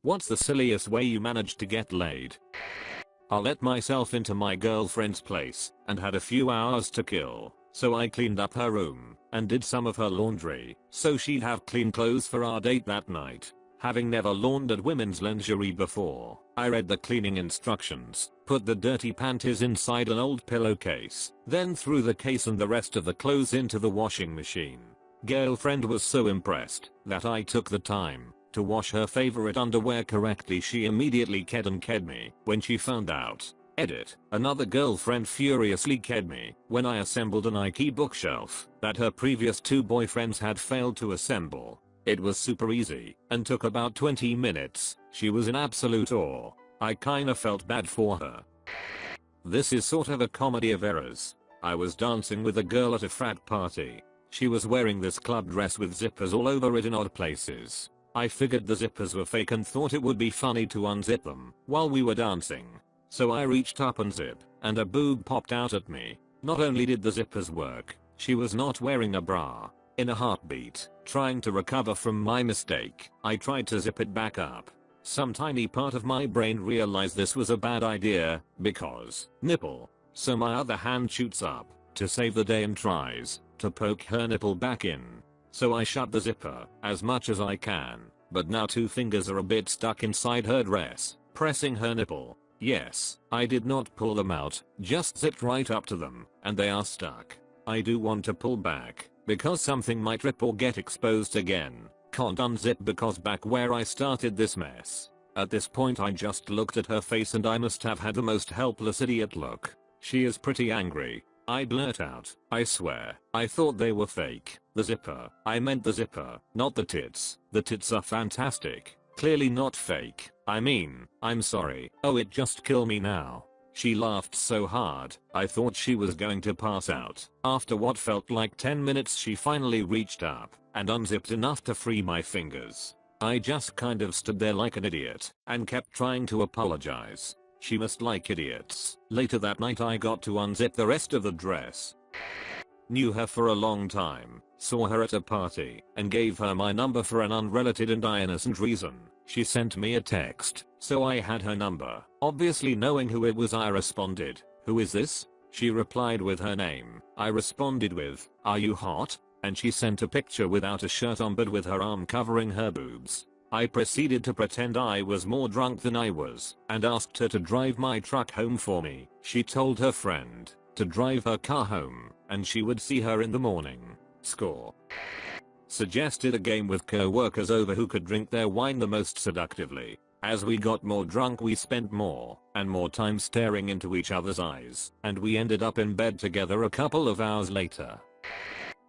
What's the silliest way you managed to get laid? I let myself into my girlfriend's place and had a few hours to kill, so I cleaned up her room and did some of her laundry so she'd have clean clothes for our date that night. Having never laundered women's lingerie before, I read the cleaning instructions, put the dirty panties inside an old pillowcase, then threw the case and the rest of the clothes into the washing machine. Girlfriend was so impressed that I took the time to wash her favorite underwear correctly. She immediately ked me when she found out. Edit. Another girlfriend furiously ked me when I assembled an IKEA bookshelf that her previous 2 boyfriends had failed to assemble. It was super easy and took about 20 minutes. She was in absolute awe. I kinda felt bad for her. This is sort of a comedy of errors. I was dancing with a girl at a frat party. She was wearing this club dress with zippers all over it in odd places. I figured the zippers were fake and thought it would be funny to unzip them while we were dancing. So I reached up and zip, and a boob popped out at me. Not only did the zippers work, she was not wearing a bra. In a heartbeat, trying to recover from my mistake, I tried to zip it back up. Some tiny part of my brain realized this was a bad idea, because nipple. So my other hand shoots up to save the day and tries to poke her nipple back in. So I shut the zipper as much as I can, but now 2 fingers are a bit stuck inside her dress, pressing her nipple. Yes, I did not pull them out, just zipped right up to them, and they are stuck. I do want to pull back, because something might rip or get exposed again. Can't unzip because back where I started this mess. At this point I just looked at her face and I must have had the most helpless idiot look. She is pretty angry. I blurt out, I swear, I thought they were fake. The zipper. I meant the zipper, not the tits. The tits are fantastic. Clearly not fake. I mean, I'm sorry. Oh, it just kill me now. She laughed so hard, I thought she was going to pass out. After what felt like 10 minutes she finally reached up and unzipped enough to free my fingers. I just kind of stood there like an idiot and kept trying to apologize. She must like idiots. Later that night I got to unzip the rest of the dress. Knew her for a long time, saw her at a party, and gave her my number for an unrelated and innocent reason. She sent me a text, so I had her number. Obviously knowing who it was I responded, "Who is this?" She replied with her name. I responded with, "Are you hot?" And she sent a picture without a shirt on but with her arm covering her boobs. I proceeded to pretend I was more drunk than I was, and asked her to drive my truck home for me. She told her friend to drive her car home, and she would see her in the morning. Score. Suggested a game with co-workers over who could drink their wine the most seductively. As we got more drunk we spent more and more time staring into each other's eyes, and we ended up in bed together a couple of hours later.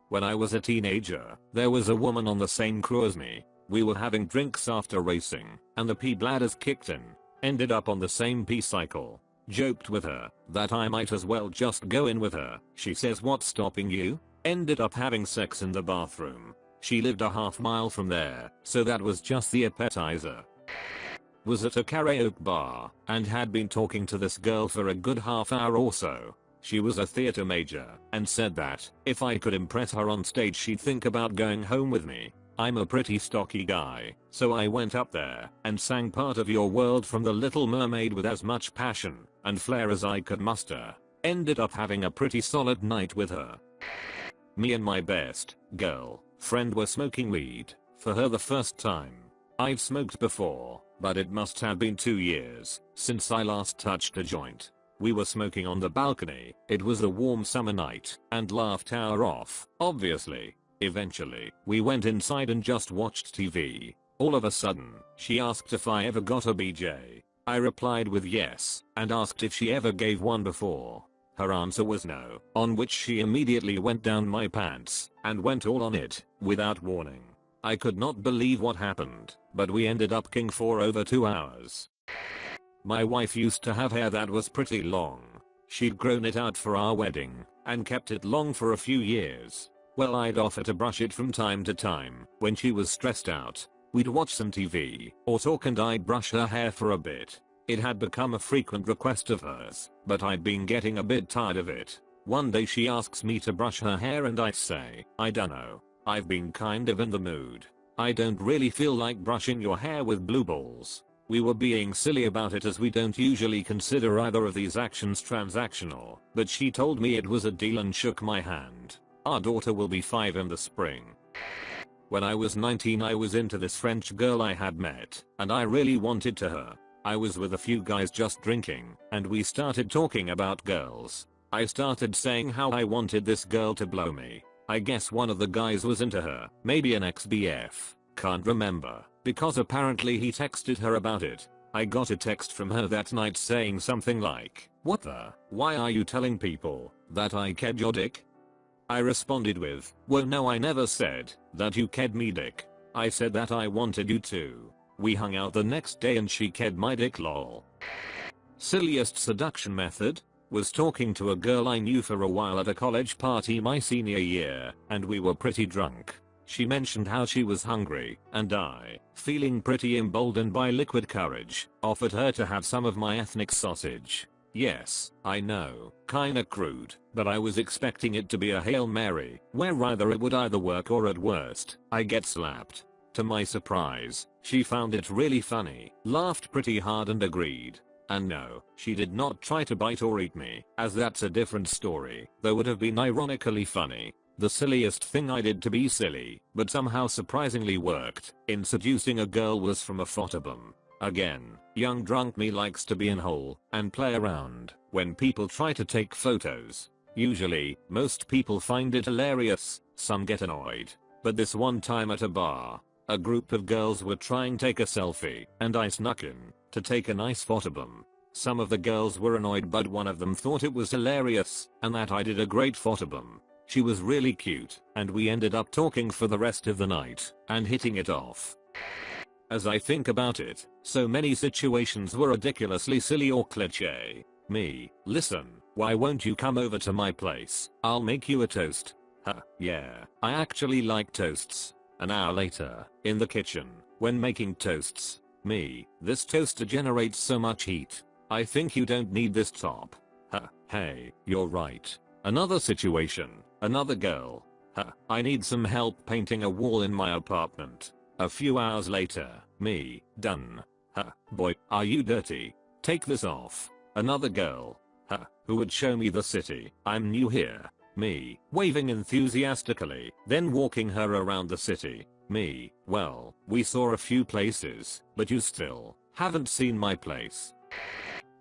When I was a teenager, there was a woman on the same crew as me. We were having drinks after racing, and the pee bladders kicked in. Ended up on the same pee cycle. Joked with her that I might as well just go in with her. She says, "What's stopping you?" Ended up having sex in the bathroom. She lived a half mile from there, so that was just the appetizer. Was at a karaoke bar, and had been talking to this girl for a good half hour or so. She was a theater major, and said that if I could impress her on stage she'd think about going home with me. I'm a pretty stocky guy, so I went up there and sang Part of Your World from The Little Mermaid with as much passion and flair as I could muster. Ended up having a pretty solid night with her. Me and my best girl friend were smoking weed for her the first time. I've smoked before, but it must have been 2 years since I last touched a joint. We were smoking on the balcony. It was a warm summer night and laughed our off, obviously. Eventually, we went inside and just watched TV. All of a sudden, she asked if I ever got a BJ. I replied with yes, and asked if she ever gave one before. Her answer was no, on which she immediately went down my pants and went all on it, without warning. I could not believe what happened, but we ended up king for over 2 hours. My wife used to have hair that was pretty long. She'd grown it out for our wedding, and kept it long for a few years. Well, I'd offer to brush it from time to time when she was stressed out. We'd watch some TV or talk and I'd brush her hair for a bit. It had become a frequent request of hers, but I'd been getting a bit tired of it. One day she asks me to brush her hair and I say, "I dunno. I've been kind of in the mood. I don't really feel like brushing your hair with blue balls." We were being silly about it as we don't usually consider either of these actions transactional, but she told me it was a deal and shook my hand. Our daughter will be 5 in the spring. When I was 19 I was into this French girl I had met, and I really wanted to her. I was with a few guys just drinking, and we started talking about girls. I started saying how I wanted this girl to blow me. I guess one of the guys was into her, maybe an ex-BF, can't remember, because apparently he texted her about it. I got a text from her that night saying something like, "What the? Why are you telling people that I ked your dick?" I responded with, "Well no, I never said that you ked me dick. I said that I wanted you to." We hung out the next day and she ked my dick lol. Silliest seduction method? Was talking to a girl I knew for a while at a college party my senior year, and we were pretty drunk. She mentioned how she was hungry, and I, feeling pretty emboldened by liquid courage, offered her to have some of my ethnic sausage. Yes, I know, kinda crude, but I was expecting it to be a Hail Mary, where either it would either work or at worst, I get slapped. To my surprise, she found it really funny, laughed pretty hard and agreed. And no, she did not try to bite or eat me, as that's a different story, though would have been ironically funny. The silliest thing I did to be silly, but somehow surprisingly worked, in seducing a girl was from a photobomb. Again, young drunk me likes to be in hole and play around when people try to take photos. Usually, most people find it hilarious, some get annoyed. But this one time at a bar, a group of girls were trying to take a selfie, and I snuck in to take a nice photobomb. Some of the girls were annoyed but one of them thought it was hilarious and that I did a great photobomb. She was really cute, and we ended up talking for the rest of the night and hitting it off. As I think about it, so many situations were ridiculously silly or cliché. Me, listen, why won't you come over to my place? I'll make you a toast. Huh, yeah, I actually like toasts. An hour later, in the kitchen, when making toasts. Me, this toaster generates so much heat. I think you don't need this top. Huh, hey, you're right. Another situation, another girl. Huh, I need some help painting a wall in my apartment. A few hours later, me, done. Huh, boy, are you dirty? Take this off. Another girl. Huh, who would show me the city? I'm new here. Me, waving enthusiastically, then walking her around the city. Me, well, we saw a few places, but you still haven't seen my place.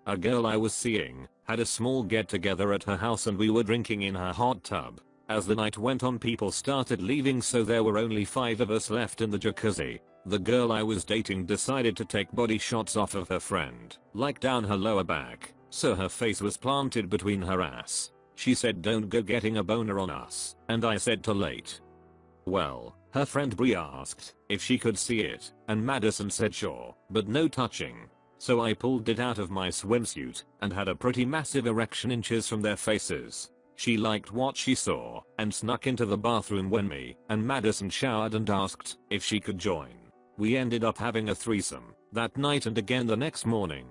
A girl I was seeing had a small get together at her house and we were drinking in her hot tub. As the night went on people started leaving so there were only 5 of us left in the jacuzzi. The girl I was dating decided to take body shots off of her friend, like down her lower back, so her face was planted between her ass. She said don't go getting a boner on us, and I said too late. Well, her friend Brie asked if she could see it, and Madison said sure, but no touching. So I pulled it out of my swimsuit and had a pretty massive erection inches from their faces. She liked what she saw and snuck into the bathroom when me and Madison showered and asked if she could join. We ended up having a threesome that night and again the next morning.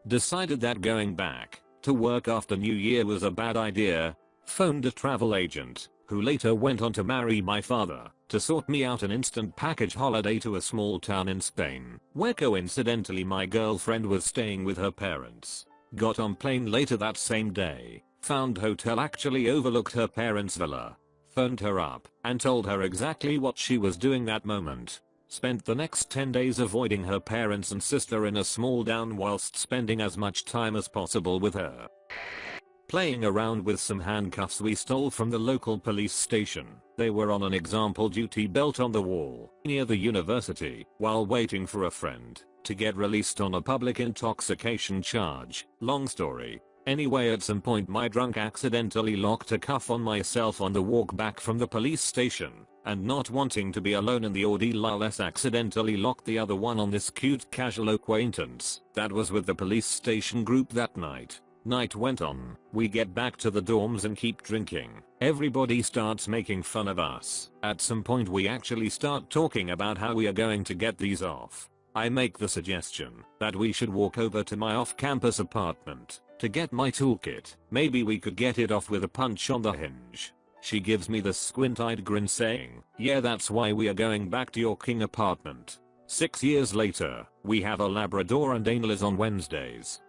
Decided that going back to work after New Year was a bad idea. Phoned a travel agent, who later went on to marry my father, to sort me out an instant package holiday to a small town in Spain, where coincidentally my girlfriend was staying with her parents. Got on plane later that same day, found hotel actually overlooked her parents' villa. Phoned her up and told her exactly what she was doing that moment. Spent the next 10 days avoiding her parents and sister in a small town whilst spending as much time as possible with her. Playing around with some handcuffs we stole from the local police station. They were on an example duty belt on the wall near the university while waiting for a friend to get released on a public intoxication charge. Long story. Anyway, at some point my drunk accidentally locked a cuff on myself on the walk back from the police station, and not wanting to be alone in the ordeal I accidentally locked the other one on this cute casual acquaintance that was with the police station group that night. Night went on, we get back to the dorms and keep drinking. Everybody starts making fun of us. At some point we actually start talking about how we are going to get these off. I make the suggestion that we should walk over to my off-campus apartment to get my toolkit. Maybe we could get it off with a punch on the hinge. She gives me the squint-eyed grin saying, yeah, that's why we are going back to your king apartment. 6 years later, we have a Labrador and anal is on Wednesdays.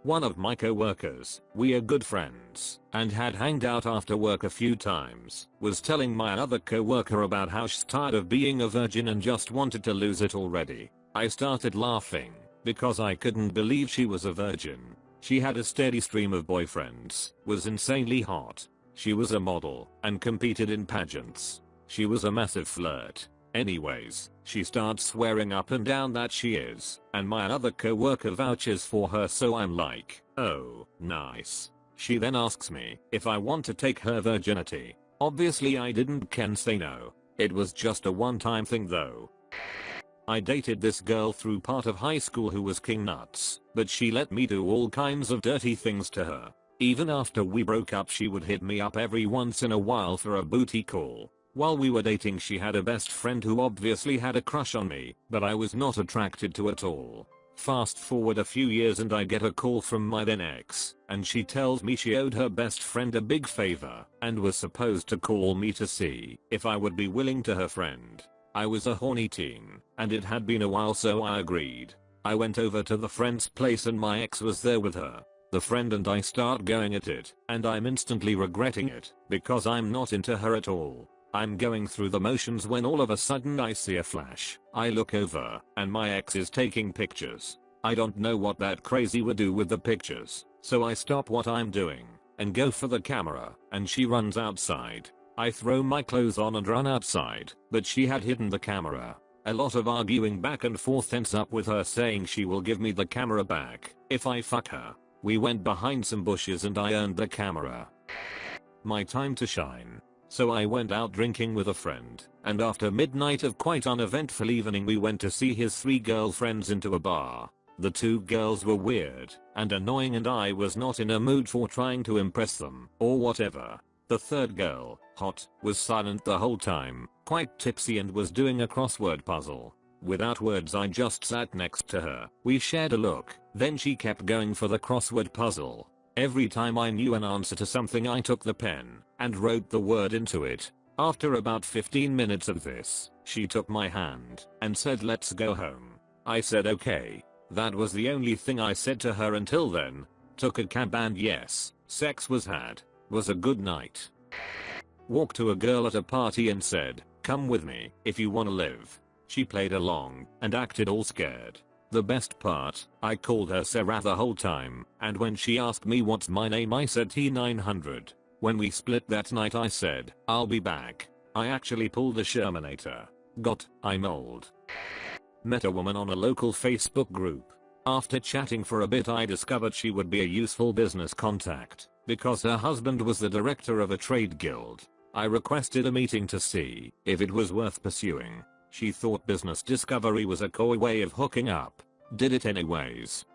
One of my co-workers, we are good friends, and had hanged out after work a few times, was telling my other co-worker about how she's tired of being a virgin and just wanted to lose it already. I started laughing, because I couldn't believe she was a virgin. She had a steady stream of boyfriends, was insanely hot. She was a model, and competed in pageants. She was a massive flirt. Anyways, she starts swearing up and down that she is, and my other co-worker vouches for her, so I'm like, oh, nice. She then asks me if I want to take her virginity. Obviously I can say no. It was just a one-time thing though. I dated this girl through part of high school who was king nuts, but she let me do all kinds of dirty things to her. Even after we broke up, she would hit me up every once in a while for a booty call. While we were dating, she had a best friend who obviously had a crush on me, but I was not attracted to at all. Fast forward a few years and I get a call from my then ex, and she tells me she owed her best friend a big favor, and was supposed to call me to see if I would be willing to her friend. I was a horny teen, and it had been a while, so I agreed. I went over to the friend's place and my ex was there with her. The friend and I start going at it, and I'm instantly regretting it, because I'm not into her at all. I'm going through the motions when all of a sudden I see a flash. I look over, and my ex is taking pictures. I don't know what that crazy would do with the pictures, so I stop what I'm doing, and go for the camera, and she runs outside. I throw my clothes on and run outside, but she had hidden the camera. A lot of arguing back and forth ends up with her saying she will give me the camera back if I fuck her. We went behind some bushes and I earned the camera. My time to shine. So I went out drinking with a friend, and after midnight of quite uneventful evening we went to see his 3 girlfriends into a bar. The 2 girls were weird and annoying and I was not in a mood for trying to impress them or whatever. The 3rd girl, hot, was silent the whole time, quite tipsy, and was doing a crossword puzzle. Without words I just sat next to her. We shared a look, then she kept going for the crossword puzzle. Every time I knew an answer to something I took the pen and wrote the word into it. After about 15 minutes of this, she took my hand and said, "Let's go home." I said okay. That was the only thing I said to her until then. Took a cab and yes, sex was had. Was a good night. Walked to a girl at a party and said, "Come with me if you wanna live." She played along and acted all scared. The best part, I called her Sarah the whole time, and when she asked me what's my name I said T900. When we split that night I said, "I'll be back." I actually pulled a Shermanator. I'm old. Met a woman on a local Facebook group. After chatting for a bit I discovered she would be a useful business contact, because her husband was the director of a trade guild. I requested a meeting to see if it was worth pursuing. She thought business discovery was a coy way of hooking up. Did it anyways.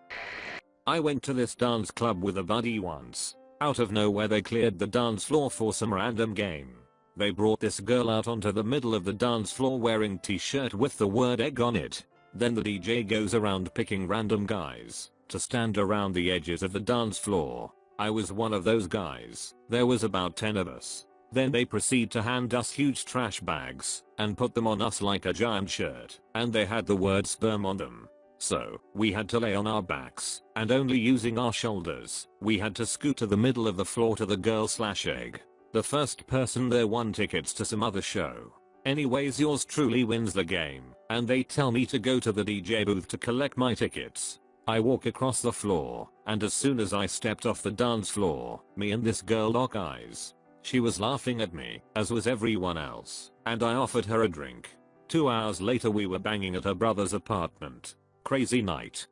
I went to this dance club with a buddy once. Out of nowhere they cleared the dance floor for some random game. They brought this girl out onto the middle of the dance floor wearing t-shirt with the word egg on it. Then the DJ goes around picking random guys to stand around the edges of the dance floor. I was one of those guys. There was about 10 of us. Then they proceed to hand us huge trash bags and put them on us like a giant shirt, and they had the word sperm on them. So, we had to lay on our backs, and only using our shoulders, we had to scoot to the middle of the floor to the girl/egg. The first person there won tickets to some other show. Anyways, yours truly wins the game, and they tell me to go to the DJ booth to collect my tickets. I walk across the floor, and as soon as I stepped off the dance floor, me and this girl lock eyes. She was laughing at me, as was everyone else, and I offered her a drink. 2 hours later we were banging at her brother's apartment. Crazy night.